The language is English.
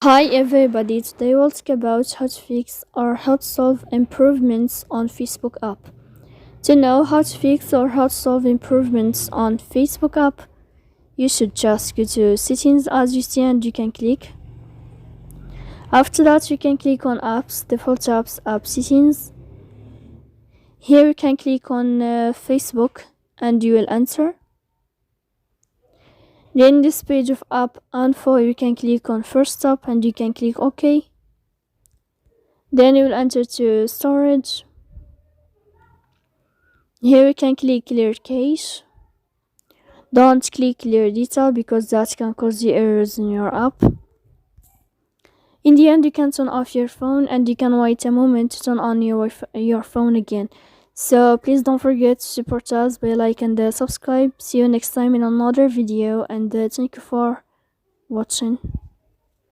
Hi everybody, today we'll talk about how to fix or how to solve improvements on Facebook app. To know how to fix or how to solve improvements on Facebook app, you should just go to settings as you see and you can click. After that you can click on apps, default apps, app settings. Here you can click on Facebook and you will enter. Then this page of app info you can click on first stop and you can click OK. Then you will enter to storage. Here you can click clear cache. Don't click clear data because that can cause you errors in your app. In the end, you can turn off your phone and you can wait a moment to turn on your phone again. So please don't forget to support us by like and subscribe. See you next time in another video, and thank you for watching.